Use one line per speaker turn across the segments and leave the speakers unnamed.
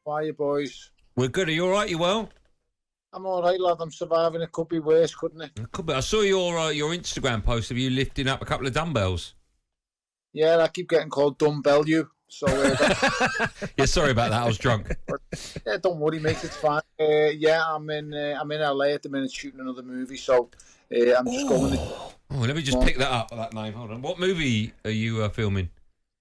How are you, boys?
We're good. Are you all right? You well?
I'm all right, lad. I'm surviving. It could be worse, couldn't it?
It could be. I saw your Instagram post of you lifting up a couple of dumbbells.
Yeah, I keep getting called Dumb Bellew. So,
yeah, sorry about that. I was drunk.
Yeah, don't worry, mate. It's fine. I'm in LA at the minute shooting another movie. So, I'm just going.
Let me just pick that up. That name. Hold on. What movie are you filming?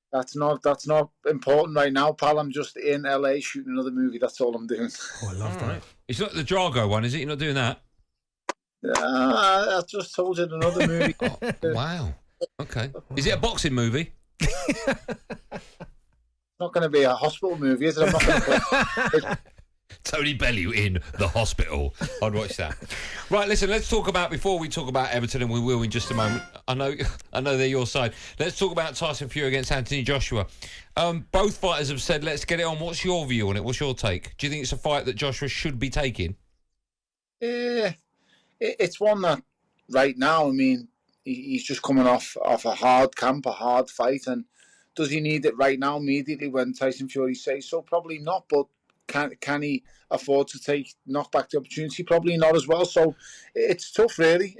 That's not important right now, pal. I'm just in LA shooting another movie. That's all I'm doing.
Oh, I love that. Right. It's not the Drago one, is it? You're not doing that?
I just told you another movie.
Wow. Okay. Is it a boxing movie?
It's not going to be a hospital movie, is it? I'm not going to play.
Tony Bellew in the hospital. I'd watch that. Right, listen, let's talk about, before we talk about Everton, and we will in just a moment. I know they're your side. Let's talk about Tyson Fury against Anthony Joshua. Both fighters have said, let's get it on. What's your view on it? What's your take? Do you think it's a fight that Joshua should be taking?
It's one that, right now, I mean, he's just coming off a hard camp, a hard fight, and does he need it right now, immediately, when Tyson Fury says so? Probably not, but can he afford to knock back the opportunity? Probably not as well. So it's tough, really.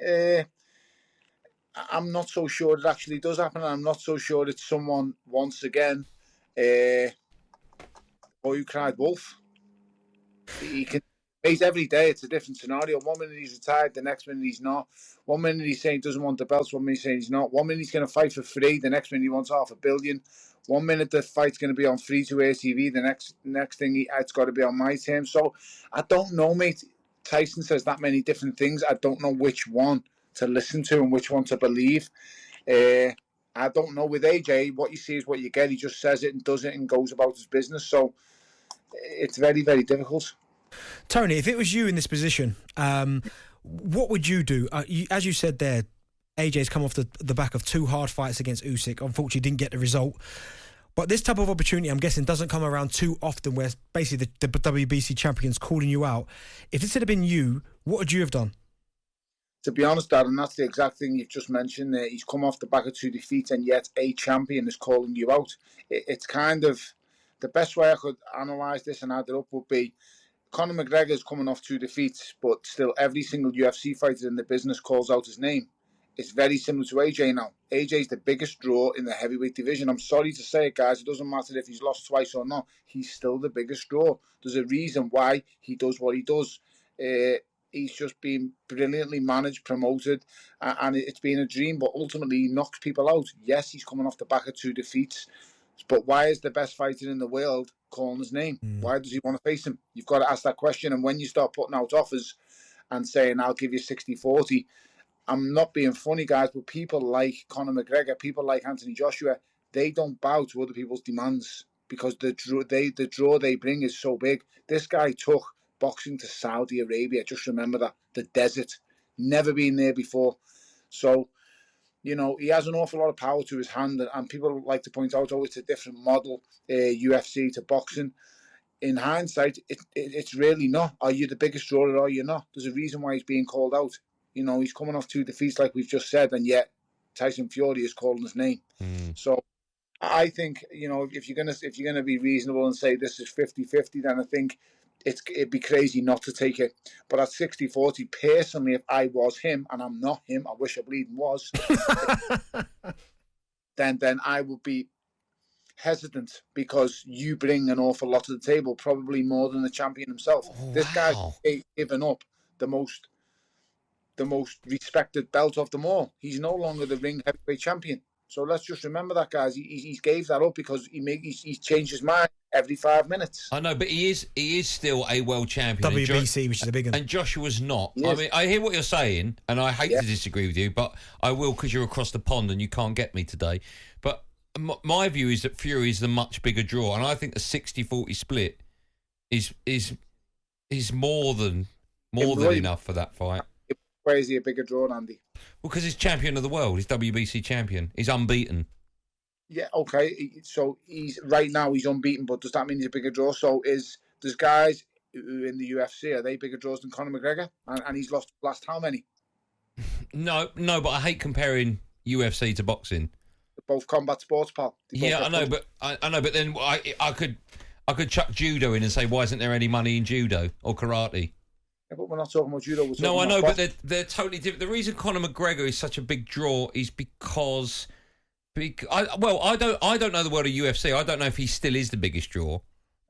I'm not so sure it actually does happen. I'm not so sure it's someone, once again, boy who cried wolf. He can face every day. It's a different scenario. 1 minute he's retired, the next minute he's not. 1 minute he's saying he doesn't want the belts, 1 minute he's saying he's not. 1 minute he's going to fight for free, the next minute he wants $500 million. 1 minute the fight's going to be on free-to-air TV, the next thing it's got to be on my terms. So I don't know, mate. Tyson says that many different things. I don't know which one to listen to and which one to believe. I don't know with AJ. What you see is what you get. He just says it and does it and goes about his business. So it's very, very difficult.
Tony, if it was you in this position, what would you do? As you said there, AJ's come off the back of 2 hard fights against Usyk. Unfortunately, didn't get the result. But this type of opportunity, I'm guessing, doesn't come around too often, where basically the WBC champion's calling you out. If this had been you, what would you have done?
To be honest, Dad, and that's the exact thing you've just mentioned there. He's come off the back of 2 defeats, and yet a champion is calling you out. It's kind of the best way I could analyse this and add it up would be Conor McGregor's coming off 2 defeats, but still every single UFC fighter in the business calls out his name. It's very similar to AJ now. AJ's the biggest draw in the heavyweight division. I'm sorry to say it, guys. It doesn't matter if he's lost twice or not. He's still the biggest draw. There's a reason why he does what he does. He's just been brilliantly managed, promoted, and it's been a dream, but ultimately he knocks people out. Yes, he's coming off the back of 2 defeats, but why is the best fighter in the world calling his name? Why does he want to face him? You've got to ask that question, and when you start putting out offers and saying, I'll give you 60-40, I'm not being funny, guys, but people like Conor McGregor, people like Anthony Joshua, they don't bow to other people's demands because the draw they bring is so big. This guy took boxing to Saudi Arabia. Just remember that. The desert. Never been there before. So, you know, he has an awful lot of power to his hand, and people like to point out, it's a different model, UFC to boxing. In hindsight, it's really not. Are you the biggest draw or are you not? There's a reason why he's being called out. You know, he's coming off 2 defeats like we've just said, and yet Tyson Fury is calling his name. So I think, you know, if you're gonna be reasonable and say this is 50-50, then I think it'd be crazy not to take it. But at 60-40, personally, if I was him, and I'm not him, I wish I bleeding was, then I would be hesitant because you bring an awful lot to the table, probably more than the champion himself. This guy's given up the most respected belt of them all. He's no longer the ring heavyweight champion. So let's just remember that, guys. He gave that up because he's changed his mind every 5 minutes.
I know, but he is still a world champion.
WBC, which is a big one.
And Joshua's not.
Yes.
I mean, I hear what you're saying, and I hate to disagree with you, but I will because you're across the pond and you can't get me today. But my view is that Fury is the much bigger draw, and I think the 60-40 split is more than enough for that fight.
Why is he a bigger draw, Andy?
Well, because he's champion of the world. He's WBC champion. He's unbeaten.
Yeah, okay. So he's unbeaten, but does that mean he's a bigger draw? So there's guys who in the UFC, are they bigger draws than Conor McGregor? And he's lost last how many?
No, but I hate comparing UFC to boxing.
They're both combat sports, pal.
Yeah, I know, but then I could I could chuck judo in and say, why isn't there any money in judo or karate?
Yeah, but we're not talking about judo. We're talking
No, I know,
about
but they're totally different. The reason Conor McGregor is such a big draw is because I don't know the world of UFC. I don't know if he still is the biggest draw.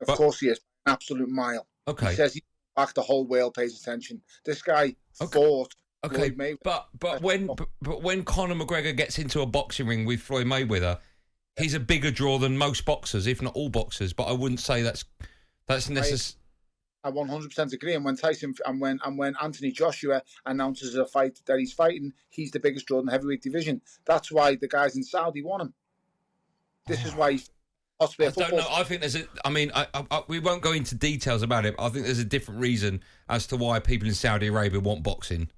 Of course he is. An absolute mile.
Okay.
He says he's back, the whole world pays attention. This guy fought
Okay,
Floyd Mayweather.
but when Conor McGregor gets into a boxing ring with Floyd Mayweather, he's a bigger draw than most boxers, if not all boxers. But I wouldn't say that's necessary.
I 100% agree. And when Anthony Joshua announces a fight that he's fighting, he's the biggest draw in the heavyweight division. That's why the guys in Saudi want him. This is why he's
I don't know. I think we won't go into details about it. But I think there's a different reason as to why people in Saudi Arabia want boxing.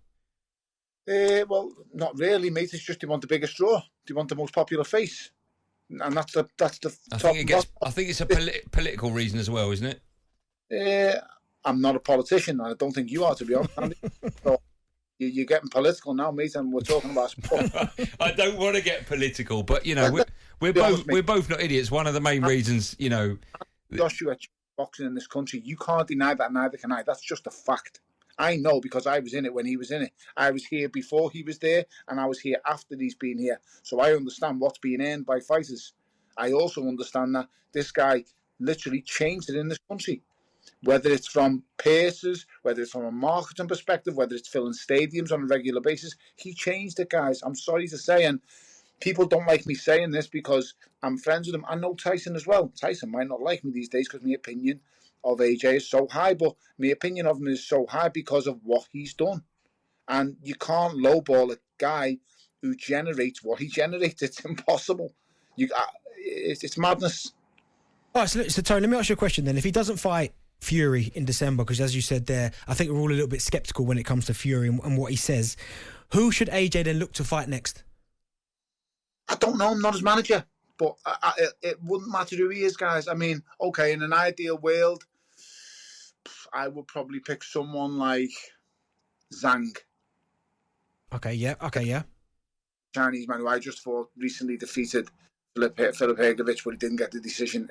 Well, not really, mate. It's just they want the biggest draw. They want the most popular face, and that's the.
I think it's a political reason as well, isn't it?
I'm not a politician, and I don't think you are, to be honest, Andy. So you're getting political now, mate, and we're talking about sport.
I don't want to get political, but we're both not idiots. One of the main reasons,
Joshua boxing in this country, you can't deny that. Neither can I. That's just a fact. I know because I was in it when he was in it. I was here before he was there, and I was here after he's been here. So I understand what's being earned by fighters. I also understand that this guy literally changed it in this country. Whether it's from purses, whether it's from a marketing perspective, whether it's filling stadiums on a regular basis, he changed it, guys. I'm sorry to say, and people don't like me saying this because I'm friends with him. I know Tyson as well. Tyson might not like me these days because my opinion of AJ is so high, but my opinion of him is so high because of what he's done. And you can't lowball a guy who generates what he generates. It's impossible. It's madness.
All right, so Tony, let me ask you a question then. If he doesn't fight Fury in December, because as you said there, I think we're all a little bit sceptical when it comes to Fury and what he says, who should AJ then look to fight next?
I don't know. I'm not his manager, but it wouldn't matter who he is, guys. I mean, okay, in an ideal world, I would probably pick someone like Zhang.
Okay, yeah.
Chinese man who I just thought recently defeated Filip Hrgović, but he didn't get the decision.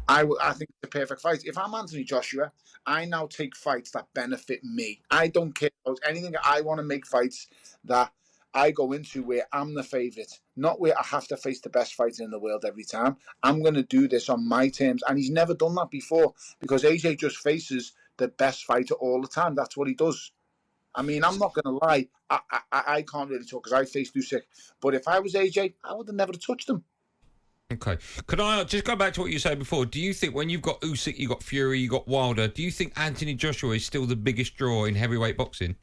I think it's a perfect fight. If I'm Anthony Joshua, I now take fights that benefit me. I don't care about anything. I want to make fights that I go into where I'm the favourite, not where I have to face the best fighter in the world every time. I'm going to do this on my terms. And he's never done that before because AJ just faces the best fighter all the time. That's what he does. I mean, I'm not going to lie. I can't really talk because I faced Usyk. But if I was AJ, I would have never touched him.
Okay. Could I just go back to what you said before? Do you think when you've got Usyk, you've got Fury, you've got Wilder, do you think Anthony Joshua is still the biggest draw in heavyweight boxing?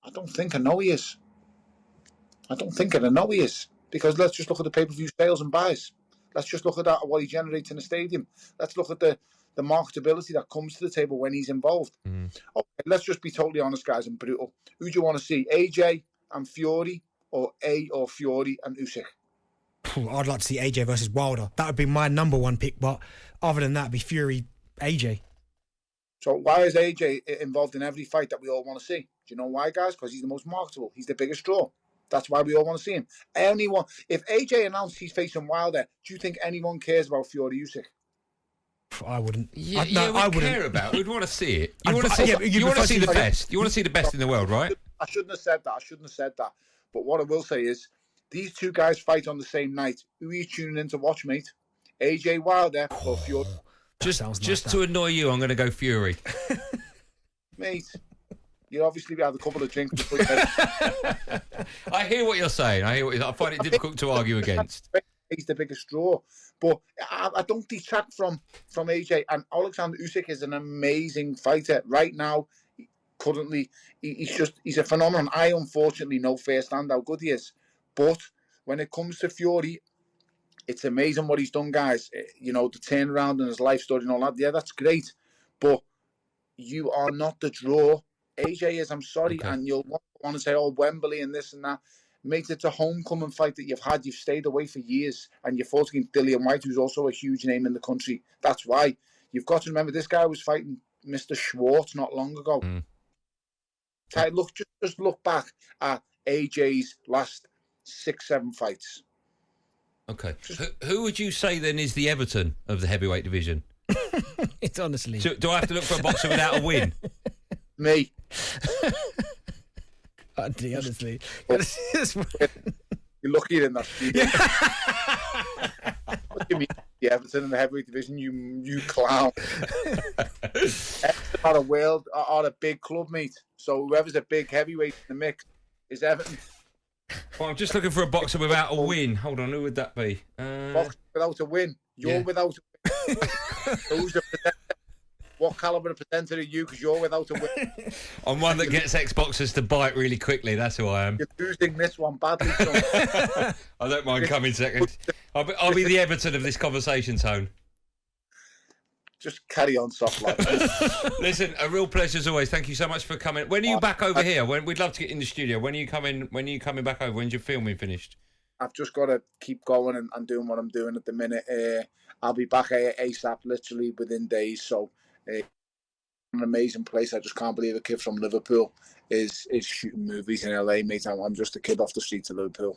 I don't think. I know he is. Because let's just look at the pay-per-view sales and buys. Let's just look at that, what he generates in a stadium. Let's look at the marketability that comes to the table when he's involved. Okay, let's just be totally honest, guys, and brutal. Who do you want to see, AJ and Fury, or Fury and Usyk?
I'd like to see AJ versus Wilder. That would be my number one pick, but other than that, it'd be Fury, AJ.
So why is AJ involved in every fight that we all want to see? Do you know why, guys? Because he's the most marketable. He's the biggest draw. That's why we all want to see him. If AJ announced he's facing Wilder, do you think anyone cares about Fury Usyk?
I wouldn't.
I wouldn't care about. We'd want to see it. You want to see the best. You want to see the best in the world, right?
I shouldn't have said that. But what I will say is, these two guys fight on the same night. Who are you tuning in to watch, mate? AJ Wilder or Fury?
Just to annoy you, I'm going to go Fury.
Mate, you obviously had a couple of drinks before you
I hear what you're saying. I find it difficult to argue against.
He's the biggest draw. But I don't detract from AJ. And Alexander Usyk is an amazing fighter. Right now, currently, he's a phenomenon. I unfortunately know firsthand how good he is. But when it comes to Fury, it's amazing what he's done, guys. You know, the turnaround in his life story and all that. Yeah, that's great. But you are not the draw. AJ is, I'm sorry. Okay. And you'll want to say, oh, Wembley and this and that. Mate, it's a homecoming fight that you've stayed away for years. And you're fighting against Dillian White, who's also a huge name in the country. That's why. You've got to remember, this guy was fighting Mr. Schwartz not long ago. Just look back at AJ's last 6-7 fights.
Okay. Who would you say then is the Everton of the heavyweight division?
It's honestly.
Do I have to look for a boxer without a win?
Me.
Andy, honestly.
You're lucky in that. What do you mean, the Everton in the heavyweight division? You clown. Everton are a big club, mate. So whoever's a big heavyweight in the mix is Everton.
Well, I'm just looking for a boxer without a win. Hold on, who would that be?
Boxer without a win. You're without a win. Who's the presenter? What calibre of presenter are you? Because you're without a win.
I'm one that gets ex-boxers to bite really quickly. That's who I am.
You're losing this one badly, son.
I don't mind coming second. I'll be the Everton of this conversation, Tone.
Just carry on, soft like.
Listen, a real pleasure as always. Thank you so much for coming. When are you back over here? We'd love to get in the studio. When are you coming? When are you coming back over? When's your filming finished?
I've just got to keep going and doing what I'm doing at the minute. I'll be back ASAP, literally within days. So, an amazing place. I just can't believe a kid from Liverpool is shooting movies in LA, mate. I'm just a kid off the streets of Liverpool.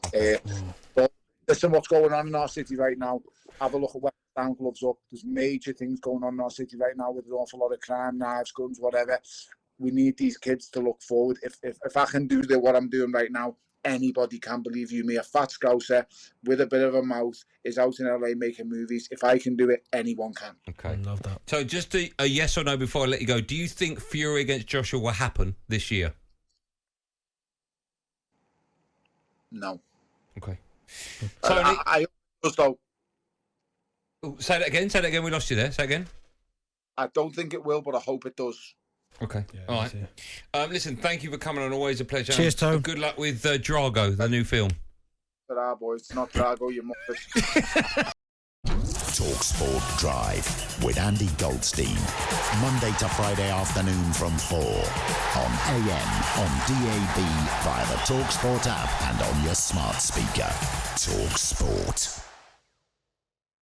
But listen, what's going on in our city right now? Have a look at West Ham Gloves Up. There's major things going on in our city right now with an awful lot of crime, knives, guns, whatever. We need these kids to look forward. If I can do what I'm doing right now, anybody can, believe you me. A fat scouser with a bit of a mouth is out in LA making movies. If I can do it, anyone can.
Okay.
I love that.
So just a yes or no before I let you go. Do you think Fury against Joshua will happen this year?
No.
Okay.
Tony? I also...
Say that again. We lost you there. Say again.
I don't think it will, but I hope it does.
Okay.
Yeah,
all right. Listen, thank you for coming on. Always a pleasure.
Cheers, Tone.
Good luck with Drago, the new film.
Ta-ra, boys. It's not Drago, you muppet.
talkSPORT Drive with Andy Goldstein. Monday to Friday afternoon from 4 on AM, on DAB, via the talkSPORT app and on your smart speaker. talkSPORT.